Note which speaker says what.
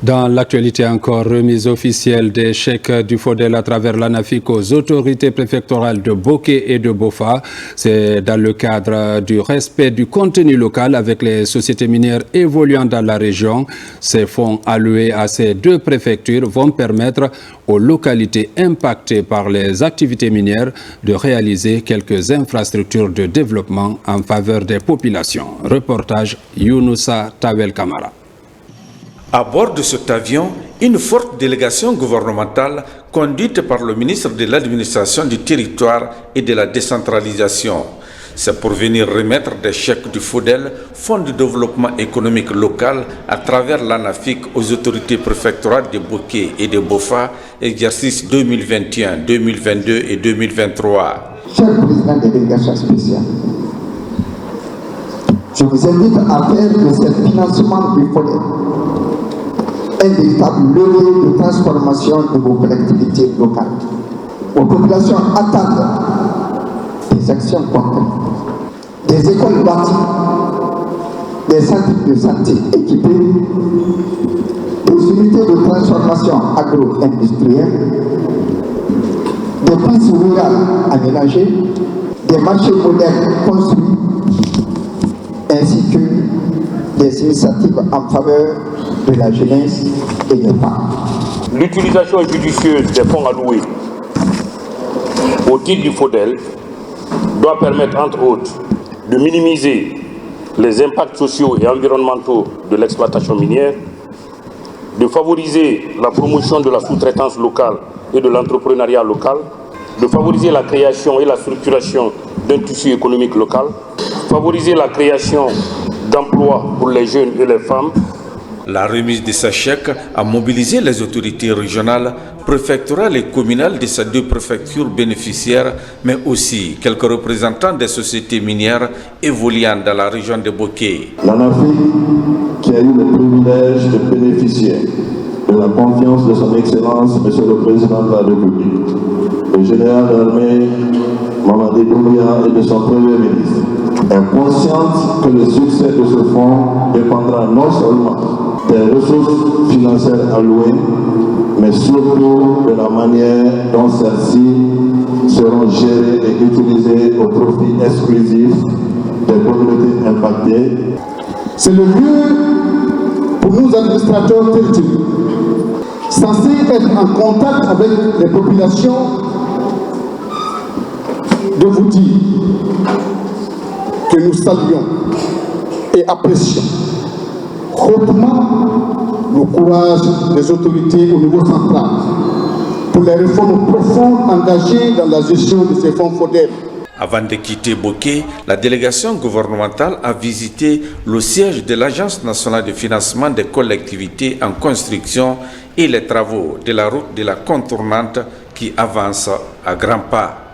Speaker 1: Dans l'actualité encore, remise officielle des chèques du FODEL à travers l'ANAFIC aux autorités préfectorales de Boké et de Bofa. C'est dans le cadre du respect du contenu local avec les sociétés minières évoluant dans la région. Ces fonds alloués à ces deux préfectures vont permettre aux localités impactées par les activités minières de réaliser quelques infrastructures de développement en faveur des populations. Reportage Younoussa Tawel Kamara.
Speaker 2: À bord de cet avion, une forte délégation gouvernementale conduite par le ministre de l'Administration du Territoire et de la Décentralisation. C'est pour venir remettre des chèques du FODEL, Fonds de développement économique local, à travers l'ANAFIC aux autorités préfectorales de Boké et de Bofa, exercice 2021, 2022 et 2023.
Speaker 3: Cher président des délégations spéciales, je vous invite à faire de ce financement du FODEL un véritable levier de transformation de vos collectivités locales. Vos populations attendent des actions concrètes, des écoles bâties, des centres de santé équipés, des unités de transformation agro-industrielle, des pistes rurales aménagées, des marchés modernes construits, ainsi que des initiatives en faveur de la jeunesse et des femmes.
Speaker 4: L'utilisation judicieuse des fonds alloués au titre du FODEL doit permettre, entre autres, de minimiser les impacts sociaux et environnementaux de l'exploitation minière, de favoriser la promotion de la sous-traitance locale et de l'entrepreneuriat local, de favoriser la création et la structuration d'un tissu économique local, favoriser la création d'emplois pour les jeunes et les femmes.
Speaker 2: La remise de ces chèques a mobilisé les autorités régionales, préfectorales et communales de ces deux préfectures bénéficiaires, mais aussi quelques représentants des sociétés minières évoluant dans la région de Boké.
Speaker 5: L'ANAFIC, qui a eu le privilège de bénéficier de la confiance de son Excellence, Monsieur le Président de la République, le général d'armée Mamadi Doumbouya et de son Premier ministre, est consciente que le succès de ce fonds dépendra non seulement des ressources financières allouées, mais surtout de la manière dont celles-ci seront gérées et utilisées au profit exclusif des communautés impactées.
Speaker 3: C'est le lieu pour nous administrateurs territoriaux, censés être en contact avec les populations, de vous dire que nous saluons et apprécions hautement le courage des autorités au niveau central pour les réformes profondes engagées dans la gestion de ces fonds FODEL.
Speaker 2: Avant de quitter Boké, la délégation gouvernementale a visité le siège de l'Agence nationale de financement des collectivités en construction et les travaux de la route de la contournante qui avance à grands pas.